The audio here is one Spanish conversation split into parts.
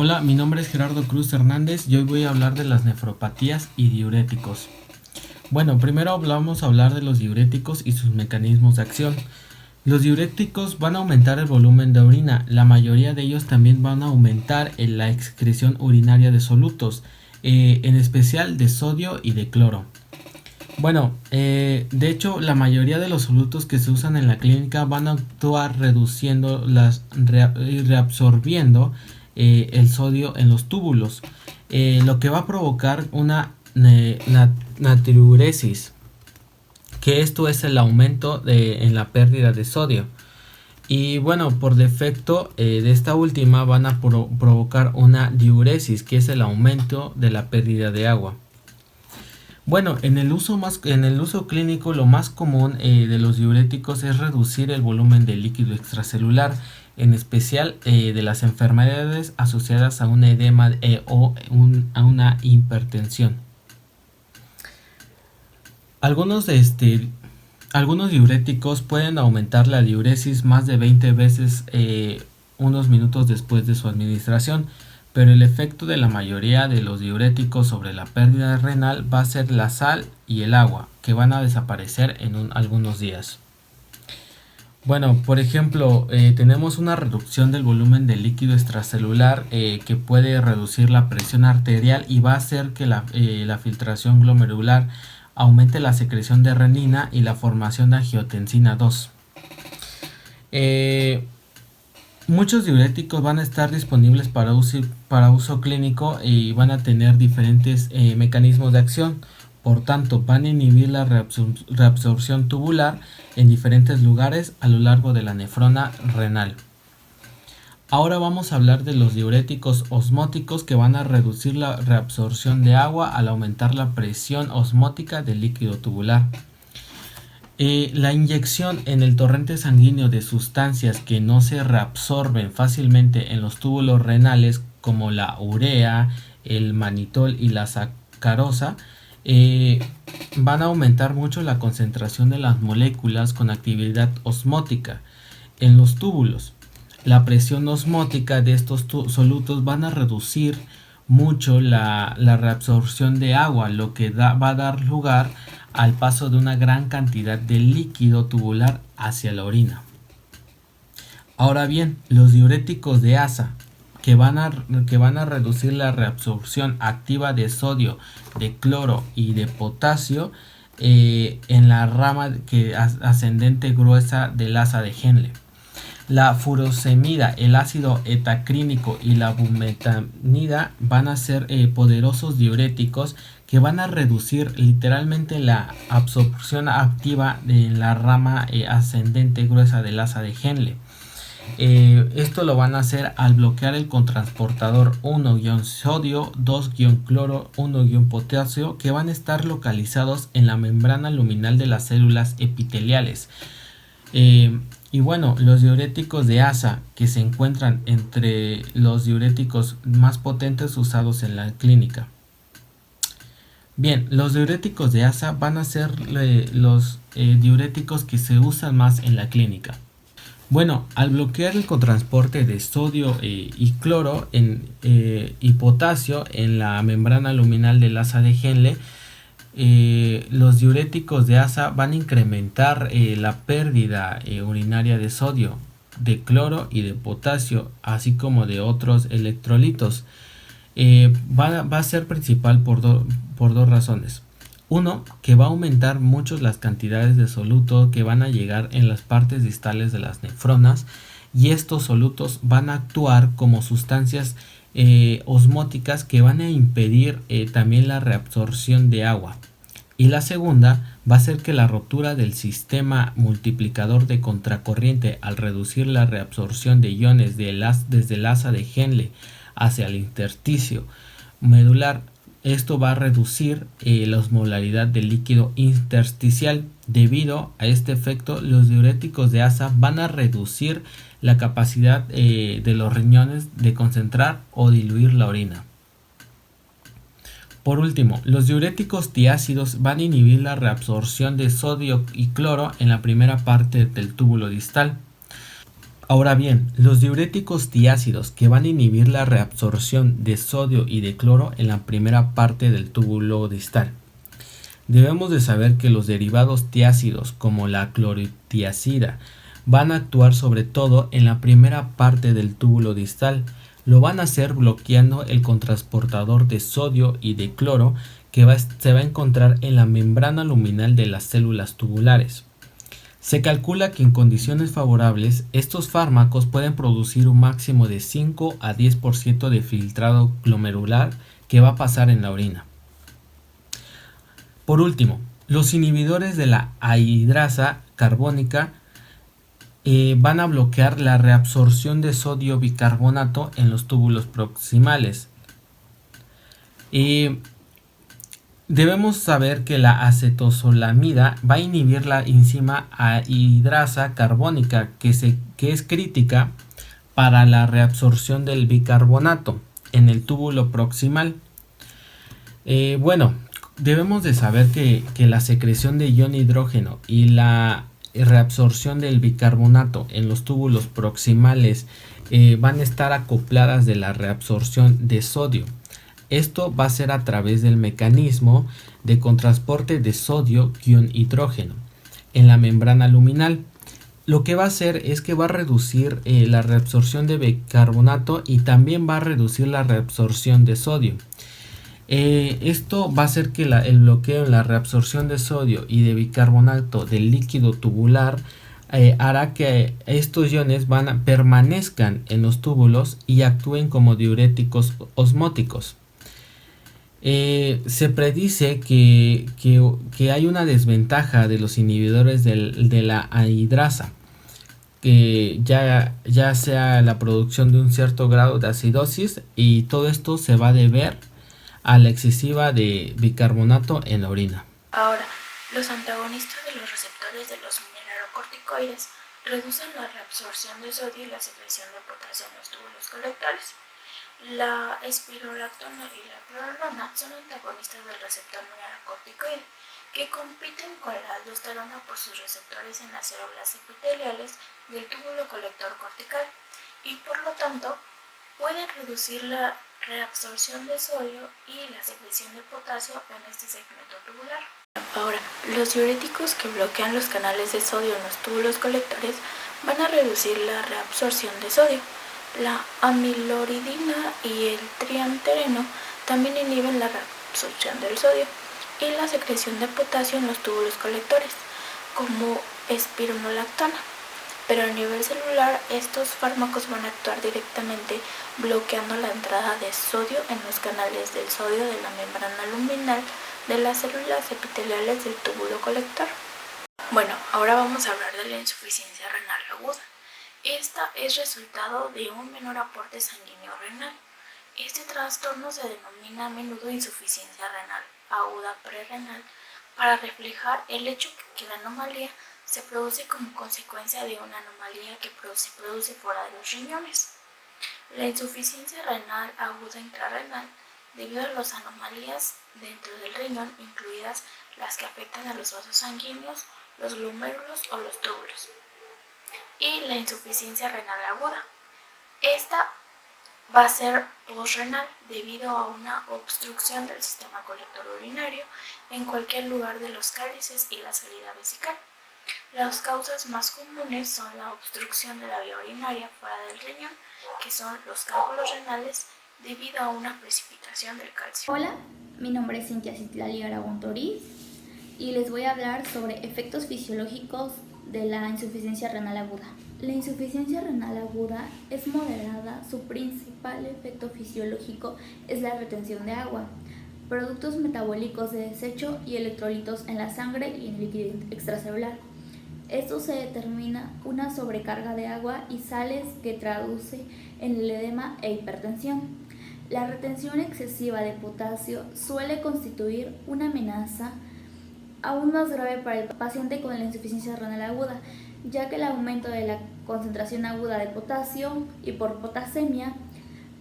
Hola, mi nombre es Gerardo Cruz Hernández y hoy voy a hablar de las nefropatías y diuréticos. Bueno, primero vamos a hablar de los diuréticos y sus mecanismos de acción. Los diuréticos van a aumentar el volumen de orina, la mayoría de ellos también van a aumentar la excreción urinaria de solutos, en especial de sodio y de cloro. Bueno, de hecho la mayoría de los solutos que se usan en la clínica van a actuar reduciendo y reabsorbiendo el sodio en los túbulos, lo que va a provocar una natriuresis, que esto es el aumento en la pérdida de sodio. Y bueno, por defecto de esta última van a provocar una diuresis, que es el aumento de la pérdida de agua. Bueno, en el uso clínico lo más común de los diuréticos es reducir el volumen de líquido extracelular, en especial de las enfermedades asociadas a un edema a una hipertensión. Algunos diuréticos pueden aumentar la diuresis más de 20 veces unos minutos después de su administración, pero el efecto de la mayoría de los diuréticos sobre la pérdida renal va a ser la sal y el agua, que van a desaparecer en algunos días. Bueno, por ejemplo, tenemos una reducción del volumen de líquido extracelular que puede reducir la presión arterial y va a hacer que la filtración glomerular aumente la secreción de renina y la formación de angiotensina 2. Muchos diuréticos van a estar disponibles para uso clínico y van a tener diferentes mecanismos de acción. Por tanto, van a inhibir la reabsorción tubular en diferentes lugares a lo largo de la nefrona renal. Ahora vamos a hablar de los diuréticos osmóticos, que van a reducir la reabsorción de agua al aumentar la presión osmótica del líquido tubular. La inyección en el torrente sanguíneo de sustancias que no se reabsorben fácilmente en los túbulos renales, como la urea, el manitol y la sacarosa, van a aumentar mucho la concentración de las moléculas con actividad osmótica en los túbulos. La presión osmótica de estos solutos van a reducir mucho la reabsorción de agua, lo que va a dar lugar al paso de una gran cantidad de líquido tubular hacia la orina. Ahora bien, los diuréticos de asa, que van a reducir la reabsorción activa de sodio, de cloro y de potasio en la rama ascendente gruesa del asa de Henle. La furosemida, el ácido etacrínico y la bumetanida van a ser poderosos diuréticos que van a reducir literalmente la absorción activa de la rama ascendente gruesa del asa de Henle. Esto lo van a hacer al bloquear el cotransportador 1-sodio, 2-cloro, 1-potasio, que van a estar localizados en la membrana luminal de las células epiteliales. Y bueno, los diuréticos de asa, que se encuentran entre los diuréticos más potentes usados en la clínica. Bien, los diuréticos de asa van a ser los diuréticos que se usan más en la clínica. Bueno, al bloquear el cotransporte de sodio y cloro y potasio en la membrana luminal del asa de Henle, los diuréticos de asa van a incrementar la pérdida urinaria de sodio, de cloro y de potasio, así como de otros electrolitos. Va a ser principal por dos razones. Uno, que va a aumentar mucho las cantidades de soluto que van a llegar en las partes distales de las nefronas, y estos solutos van a actuar como sustancias osmóticas que van a impedir también la reabsorción de agua. Y la segunda va a ser que la rotura del sistema multiplicador de contracorriente, al reducir la reabsorción de iones desde el asa de Henle hacia el intersticio medular, esto va a reducir la osmolaridad del líquido intersticial. Debido a este efecto, los diuréticos de asa van a reducir la capacidad de los riñones de concentrar o diluir la orina. Por último, los diuréticos diácidos van a inhibir la reabsorción de sodio y cloro en la primera parte del túbulo distal. Ahora bien, los diuréticos diácidos que van a inhibir la reabsorción de sodio y de cloro en la primera parte del túbulo distal. Debemos de saber que los derivados tiácidos como la cloritiazida van a actuar sobre todo en la primera parte del túbulo distal. Lo van a hacer bloqueando el cotransportador de sodio y de cloro que se va a encontrar en la membrana luminal de las células tubulares. Se calcula que en condiciones favorables estos fármacos pueden producir un máximo de 5 a 10% de filtrado glomerular que va a pasar en la orina. Por último, los inhibidores de la anhidrasa carbónica van a bloquear la reabsorción de sodio bicarbonato en los túbulos proximales. Debemos saber que la acetosolamida va a inhibir la enzima anhidrasa carbónica que es crítica para la reabsorción del bicarbonato en el túbulo proximal. Debemos de saber que la secreción de ion hidrógeno y la reabsorción del bicarbonato en los túbulos proximales van a estar acopladas de la reabsorción de sodio. Esto va a ser a través del mecanismo de contrasporte de sodio-hidrógeno en la membrana luminal. Lo que va a hacer es que va a reducir la reabsorción de bicarbonato y también va a reducir la reabsorción de sodio. Esto va a hacer que el bloqueo en la reabsorción de sodio y de bicarbonato del líquido tubular hará que estos iones permanezcan en los túbulos y actúen como diuréticos osmóticos. Se predice que hay una desventaja de los inhibidores de la anhidrasa, que ya sea la producción de un cierto grado de acidosis, y todo esto se va a deber a la excesiva de bicarbonato en la orina. Ahora, los antagonistas de los receptores de los mineralocorticoides reducen la reabsorción de sodio y la secreción de potasio en los túbulos colectores. La espirolactona y la clorolona son antagonistas del receptor mineralocorticoide, que compiten con la aldosterona por sus receptores en las células epiteliales del túbulo colector cortical y por lo tanto pueden reducir la reabsorción de sodio y la secreción de potasio en este segmento tubular. Ahora, los diuréticos que bloquean los canales de sodio en los túbulos colectores van a reducir la reabsorción de sodio. La amiloridina y el triamtereno también inhiben la reabsorción del sodio y la secreción de potasio en los túbulos colectores, como espironolactona. Pero a nivel celular, estos fármacos van a actuar directamente bloqueando la entrada de sodio en los canales del sodio de la membrana luminal de las células epiteliales del túbulo colector. Bueno, ahora vamos a hablar de la insuficiencia renal aguda. Esta es resultado de un menor aporte sanguíneo renal. Este trastorno se denomina a menudo insuficiencia renal aguda prerrenal para reflejar el hecho que la anomalía se produce como consecuencia de una anomalía que se produce fuera de los riñones. La insuficiencia renal aguda intrarrenal debido a las anomalías dentro del riñón, incluidas las que afectan a los vasos sanguíneos, los glomérulos o los túbulos. Y la insuficiencia renal aguda. Esta va a ser posrenal debido a una obstrucción del sistema colector urinario en cualquier lugar de los cálices y la salida vesical. Las causas más comunes son la obstrucción de la vía urinaria fuera del riñón, que son los cálculos renales debido a una precipitación del calcio. Hola, mi nombre es Cintia Citlali Aragón Toriz y les voy a hablar sobre efectos fisiológicos de la insuficiencia renal aguda. La insuficiencia renal aguda es moderada, su principal efecto fisiológico es la retención de agua, productos metabólicos de desecho y electrolitos en la sangre y en el líquido extracelular. Esto se determina una sobrecarga de agua y sales que traduce en el edema e hipertensión. La retención excesiva de potasio suele constituir una amenaza aún más grave para el paciente con la insuficiencia renal aguda, ya que el aumento de la concentración aguda de potasio y por potasemia,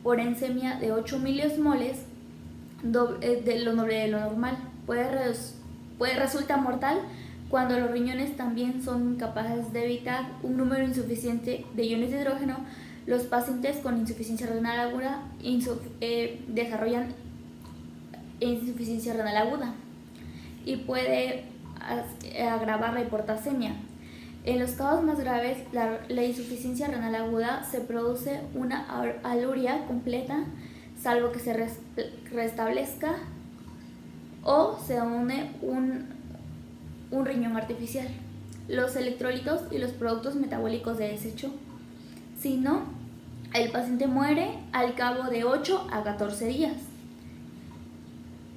por encemia de 8 miliosmoles, de lo doble de lo normal, puede resultar mortal Cuando los riñones también son incapaces de evitar un número insuficiente de iones de hidrógeno, los pacientes con insuficiencia renal aguda desarrollan insuficiencia renal aguda y puede agravar la hipotasemia. En los casos más graves, la insuficiencia renal aguda se produce una aluria completa, salvo que se restablezca o se une un riñón artificial, los electrolitos y los productos metabólicos de desecho. Si no, el paciente muere al cabo de 8 a 14 días.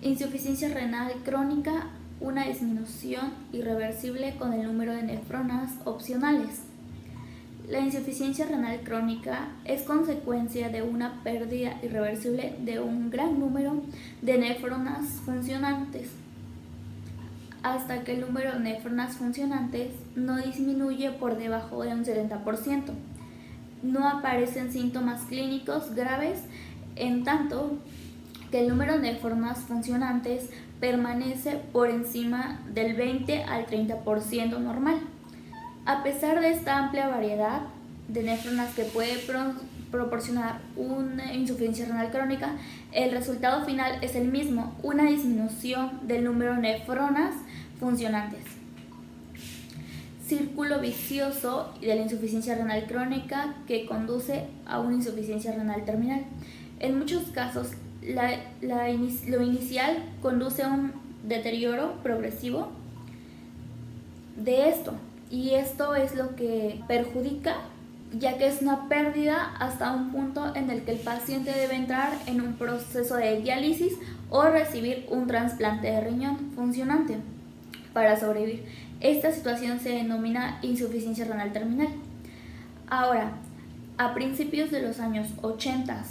Insuficiencia renal crónica, una disminución irreversible con el número de nefronas opcionales. La insuficiencia renal crónica es consecuencia de una pérdida irreversible de un gran número de nefronas funcionantes, hasta que el número de nefronas funcionantes no disminuye por debajo de un 70%. No aparecen síntomas clínicos graves, en tanto que el número de nefronas funcionantes permanece por encima del 20 al 30% normal. A pesar de esta amplia variedad de nefronas que puede proporcionar una insuficiencia renal crónica, el resultado final es el mismo, una disminución del número de nefronas funcionantes. Círculo vicioso de la insuficiencia renal crónica que conduce a una insuficiencia renal terminal. En muchos casos, lo inicial conduce a un deterioro progresivo de esto, y esto es lo que perjudica, ya que es una pérdida hasta un punto en el que el paciente debe entrar en un proceso de diálisis o recibir un trasplante de riñón funcionante para sobrevivir. Esta situación se denomina insuficiencia renal terminal. Ahora, a principios de los años 80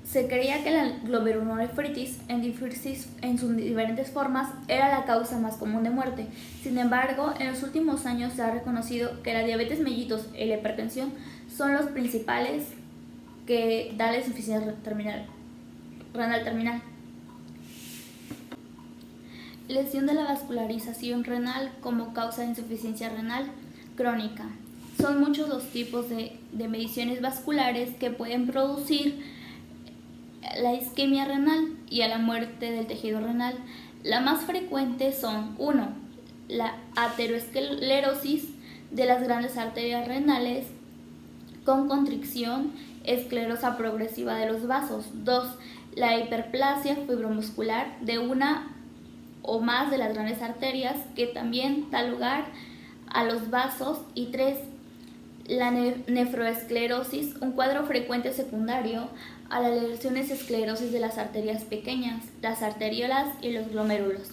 se creía que la glomerulonefritis en sus diferentes formas era la causa más común de muerte. Sin embargo, en los últimos años se ha reconocido que la diabetes mellitus y la hipertensión son los principales que dan la insuficiencia renal terminal. Lesión de la vascularización renal como causa de insuficiencia renal crónica. Son muchos los tipos de mediciones vasculares que pueden producir la isquemia renal y a la muerte del tejido renal. La más frecuente son 1. La aterosclerosis de las grandes arterias renales con constricción esclerosa progresiva de los vasos. 2. La hiperplasia fibromuscular de una o más de las grandes arterias que también da lugar a los vasos. Y 3. La nefroesclerosis, un cuadro frecuente secundario a las lesiones esclerosis de las arterias pequeñas, las arteriolas y los glomérulos.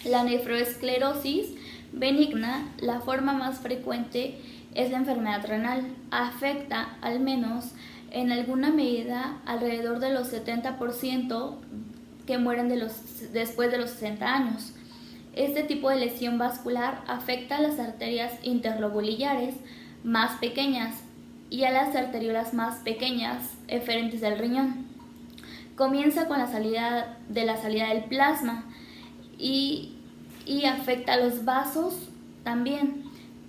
La nefroesclerosis benigna, la forma más frecuente, es la enfermedad renal. Afecta, al menos en alguna medida, alrededor de los 70% que mueren después de los 60 años. Este tipo de lesión vascular afecta a las arterias interlobulillares más pequeñas y a las arteriolas más pequeñas eferentes del riñón. Comienza con la salida del plasma y afecta a los vasos también,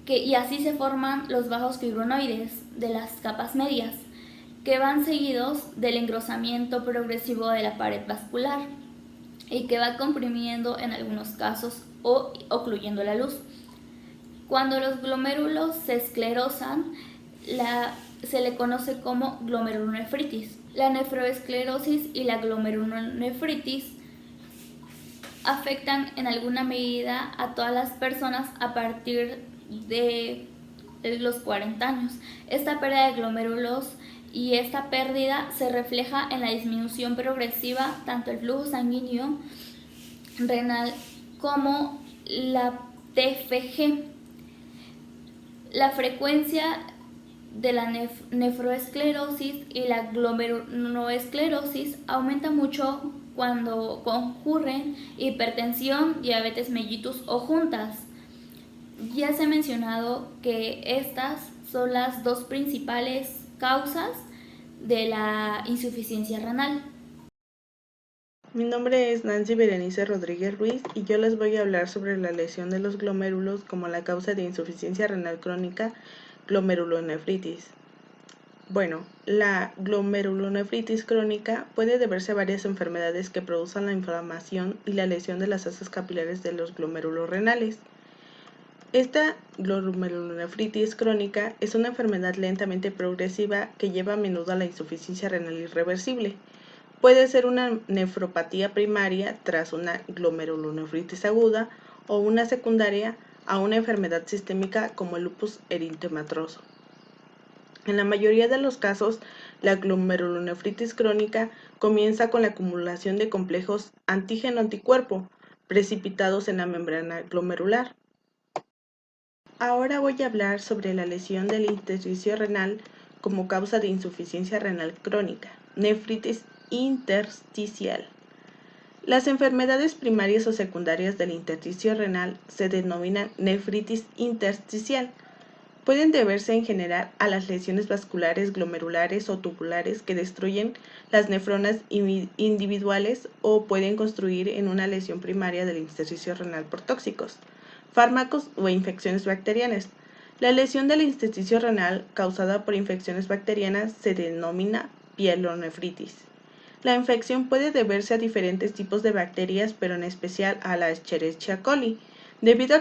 y así se forman los vasos fibronoides de las capas medias, que van seguidos del engrosamiento progresivo de la pared vascular y que va comprimiendo en algunos casos o ocluyendo la luz. Cuando los glomérulos se esclerosan, se le conoce como glomerulonefritis. La nefroesclerosis y la glomerulonefritis afectan en alguna medida a todas las personas a partir de los 40 años. Esta pérdida de glomérulos y esta pérdida se refleja en la disminución progresiva tanto el flujo sanguíneo renal como la TFG. La frecuencia de la nefroesclerosis y la glomeruloesclerosis aumenta mucho cuando concurren hipertensión, diabetes mellitus o juntas. Ya se ha mencionado que estas son las dos principales causas de la insuficiencia renal. Mi nombre es Nancy Berenice Rodríguez Ruiz y yo les voy a hablar sobre la lesión de los glomérulos como la causa de insuficiencia renal crónica, glomerulonefritis. Bueno, la glomerulonefritis crónica puede deberse a varias enfermedades que producen la inflamación y la lesión de las asas capilares de los glomérulos renales. Esta glomerulonefritis crónica es una enfermedad lentamente progresiva que lleva a menudo a la insuficiencia renal irreversible. Puede ser una nefropatía primaria tras una glomerulonefritis aguda o una secundaria a una enfermedad sistémica como el lupus eritematoso. En la mayoría de los casos, la glomerulonefritis crónica comienza con la acumulación de complejos antígeno-anticuerpo precipitados en la membrana glomerular. Ahora voy a hablar sobre la lesión del intersticio renal como causa de insuficiencia renal crónica, nefritis intersticial. Las enfermedades primarias o secundarias del intersticio renal se denominan nefritis intersticial. Pueden deberse en general a las lesiones vasculares, glomerulares o tubulares que destruyen las nefronas individuales o pueden construir en una lesión primaria del intersticio renal por tóxicos, fármacos o infecciones bacterianas. La lesión del intersticio renal causada por infecciones bacterianas se denomina pielonefritis. La infección puede deberse a diferentes tipos de bacterias, pero en especial a la Escherichia coli, debido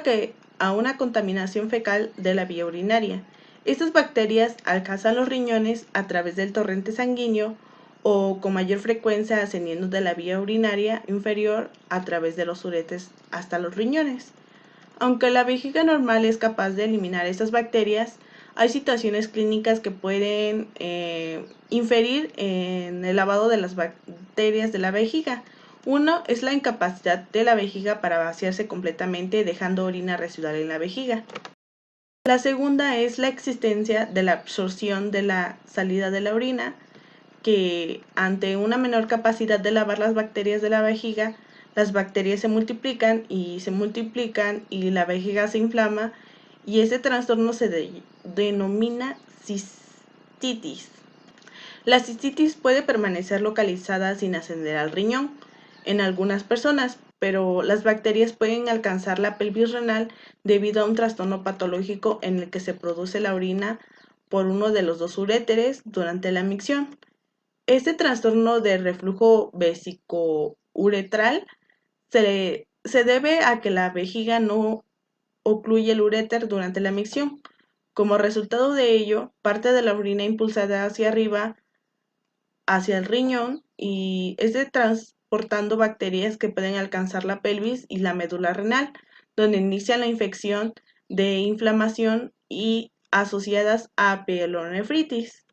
a una contaminación fecal de la vía urinaria. Estas bacterias alcanzan los riñones a través del torrente sanguíneo o con mayor frecuencia ascendiendo de la vía urinaria inferior a través de los uretes hasta los riñones. Aunque la vejiga normal es capaz de eliminar estas bacterias, hay situaciones clínicas que pueden inferir en el lavado de las bacterias de la vejiga. Uno es la incapacidad de la vejiga para vaciarse completamente, dejando orina residual en la vejiga. La segunda es la existencia de la absorción de la salida de la orina, que ante una menor capacidad de lavar las bacterias de la vejiga, las bacterias se multiplican y la vejiga se inflama y ese trastorno se denomina cistitis. La cistitis puede permanecer localizada sin ascender al riñón en algunas personas, pero las bacterias pueden alcanzar la pelvis renal debido a un trastorno patológico en el que se produce la orina por uno de los dos uréteres durante la micción. Este trastorno de reflujo vesicouretral se debe a que la vejiga no ocluye el uréter durante la micción. Como resultado de ello, parte de la orina impulsada hacia arriba, hacia el riñón, y es transportando bacterias que pueden alcanzar la pelvis y la médula renal, donde inicia la infección de inflamación y asociadas a pielonefritis.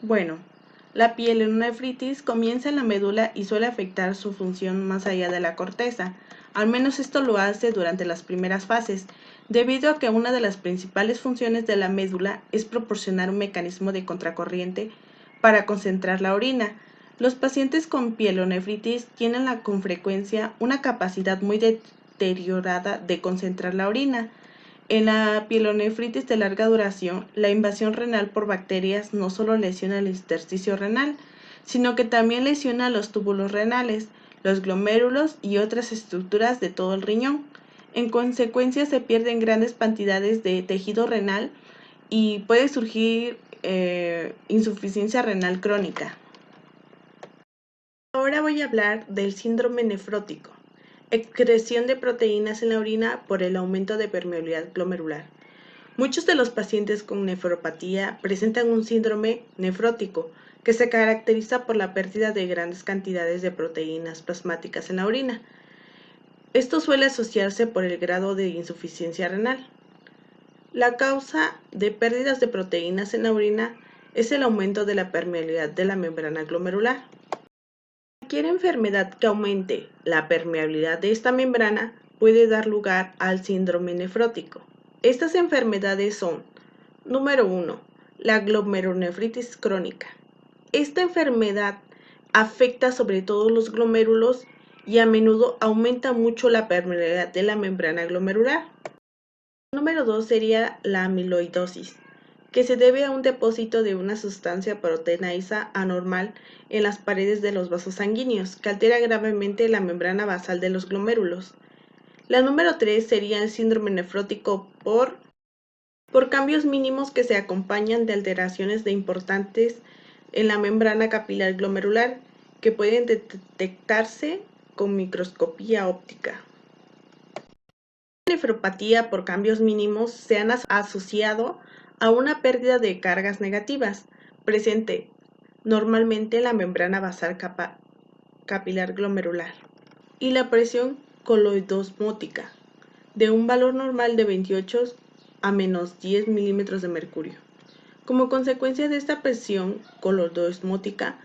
Bueno, la pielonefritis comienza en la médula y suele afectar su función más allá de la corteza. Al menos esto lo hace durante las primeras fases, debido a que una de las principales funciones de la médula es proporcionar un mecanismo de contracorriente para concentrar la orina. Los pacientes con pielonefritis tienen con frecuencia una capacidad muy deteriorada de concentrar la orina. En la pielonefritis de larga duración, la invasión renal por bacterias no solo lesiona el intersticio renal, sino que también lesiona los túbulos renales, los glomérulos y otras estructuras de todo el riñón. En consecuencia, se pierden grandes cantidades de tejido renal y puede surgir insuficiencia renal crónica. Ahora voy a hablar del síndrome nefrótico. Excreción de proteínas en la orina por el aumento de permeabilidad glomerular. Muchos de los pacientes con nefropatía presentan un síndrome nefrótico que se caracteriza por la pérdida de grandes cantidades de proteínas plasmáticas en la orina. Esto suele asociarse por el grado de insuficiencia renal. La causa de pérdidas de proteínas en la orina es el aumento de la permeabilidad de la membrana glomerular. Cualquier enfermedad que aumente la permeabilidad de esta membrana puede dar lugar al síndrome nefrótico. Estas enfermedades son: número 1, la glomerulonefritis crónica. Esta enfermedad afecta sobre todo los glomérulos y a menudo aumenta mucho la permeabilidad de la membrana glomerular. Número 2 sería la amiloidosis, que se debe a un depósito de una sustancia proteinasa anormal en las paredes de los vasos sanguíneos, que altera gravemente la membrana basal de los glomérulos. La número 3 sería el síndrome nefrótico por cambios mínimos que se acompañan de alteraciones importantes en la membrana capilar glomerular, que pueden detectarse con microscopía óptica. La nefropatía por cambios mínimos se han asociado a una pérdida de cargas negativas, presente normalmente en la membrana basal capilar glomerular, y la presión coloidosmótica, de un valor normal de 28 a menos 10 milímetros de mercurio. Como consecuencia de esta presión coloidosmótica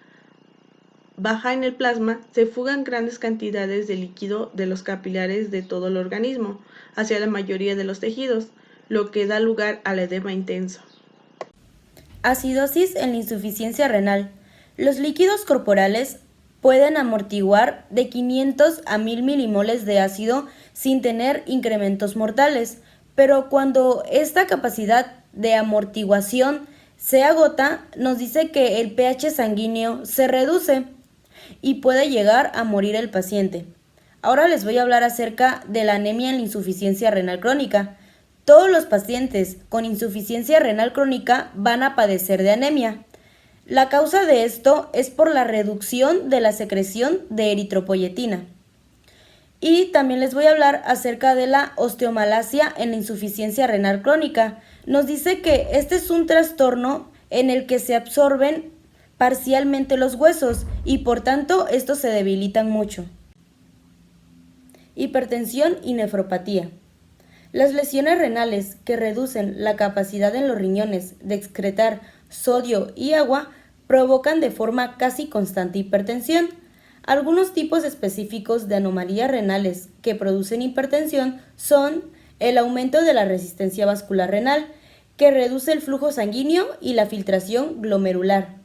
baja en el plasma, se fugan grandes cantidades de líquido de los capilares de todo el organismo hacia la mayoría de los tejidos, lo que da lugar al edema intenso. Acidosis en la insuficiencia renal. Los líquidos corporales pueden amortiguar de 500 a 1000 milimoles de ácido sin tener incrementos mortales, pero cuando esta capacidad de amortiguación se agota, nos dice que el pH sanguíneo se reduce y puede llegar a morir el paciente. Ahora les voy a hablar acerca de la anemia en la insuficiencia renal crónica. Todos los pacientes con insuficiencia renal crónica van a padecer de anemia. La causa de esto es por la reducción de la secreción de eritropoyetina. Y también les voy a hablar acerca de la osteomalacia en la insuficiencia renal crónica. Nos dice que este es un trastorno en el que se absorben parcialmente los huesos y por tanto estos se debilitan mucho. Hipertensión y nefropatía. Las lesiones renales que reducen la capacidad en los riñones de excretar sodio y agua provocan de forma casi constante hipertensión. Algunos tipos específicos de anomalías renales que producen hipertensión son el aumento de la resistencia vascular renal, que reduce el flujo sanguíneo y la filtración glomerular,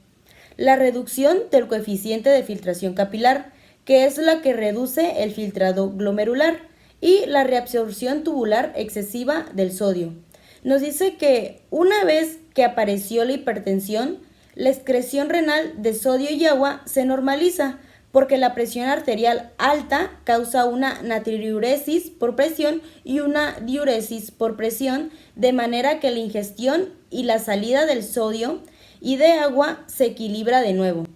la reducción del coeficiente de filtración capilar, que es la que reduce el filtrado glomerular, y la reabsorción tubular excesiva del sodio. Nos dice que una vez que apareció la hipertensión, la excreción renal de sodio y agua se normaliza, porque la presión arterial alta causa una natriuresis por presión y una diuresis por presión, de manera que la ingestión y la salida del sodio y de agua se equilibra de nuevo.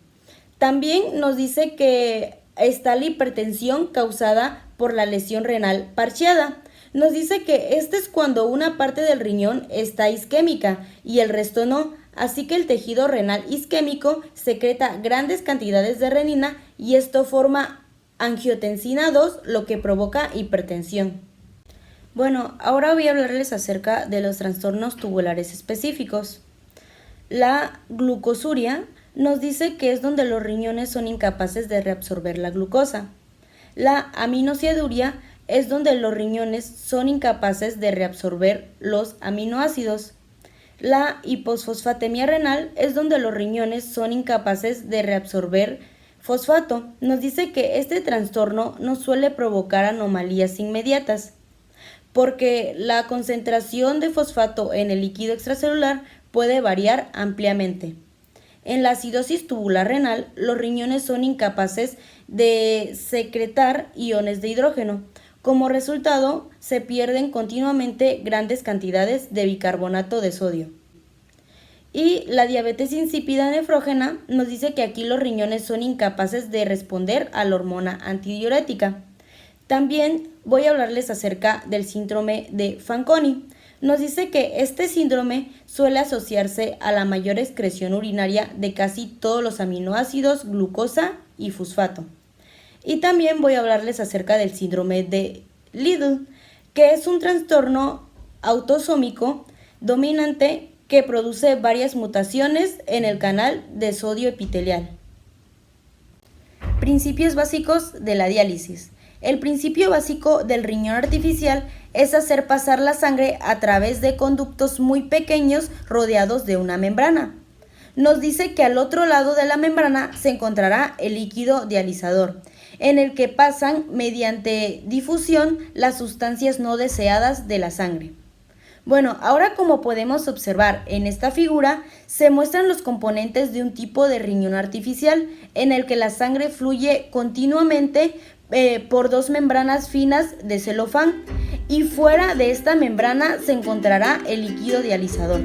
También nos dice que está la hipertensión causada por la lesión renal parcheada. Nos dice que este es cuando una parte del riñón está isquémica y el resto no, así que el tejido renal isquémico secreta grandes cantidades de renina y esto forma angiotensina 2, lo que provoca hipertensión. Bueno, ahora voy a hablarles acerca de los trastornos tubulares específicos. La glucosuria nos dice que es donde los riñones son incapaces de reabsorber la glucosa. La aminociaduria es donde los riñones son incapaces de reabsorber los aminoácidos. La hiposfosfatemia renal es donde los riñones son incapaces de reabsorber fosfato. Nos dice que este trastorno no suele provocar anomalías inmediatas, porque la concentración de fosfato en el líquido extracelular puede variar ampliamente. En la acidosis tubular renal, los riñones son incapaces de secretar iones de hidrógeno. Como resultado, se pierden continuamente grandes cantidades de bicarbonato de sodio. Y la diabetes insípida nefrógena nos dice que aquí los riñones son incapaces de responder a la hormona antidiurética. También voy a hablarles acerca del síndrome de Fanconi. Nos dice que este síndrome suele asociarse a la mayor excreción urinaria de casi todos los aminoácidos, glucosa y fosfato. Y también voy a hablarles acerca del síndrome de Liddle, que es un trastorno autosómico dominante que produce varias mutaciones en el canal de sodio epitelial. Principios básicos de la diálisis. El principio básico del riñón artificial es hacer pasar la sangre a través de conductos muy pequeños rodeados de una membrana. Nos dice que al otro lado de la membrana se encontrará el líquido dializador, en el que pasan mediante difusión las sustancias no deseadas de la sangre. Bueno, ahora como podemos observar en esta figura, se muestran los componentes de un tipo de riñón artificial en el que la sangre fluye continuamente por dos membranas finas de celofán y fuera de esta membrana se encontrará el líquido dializador.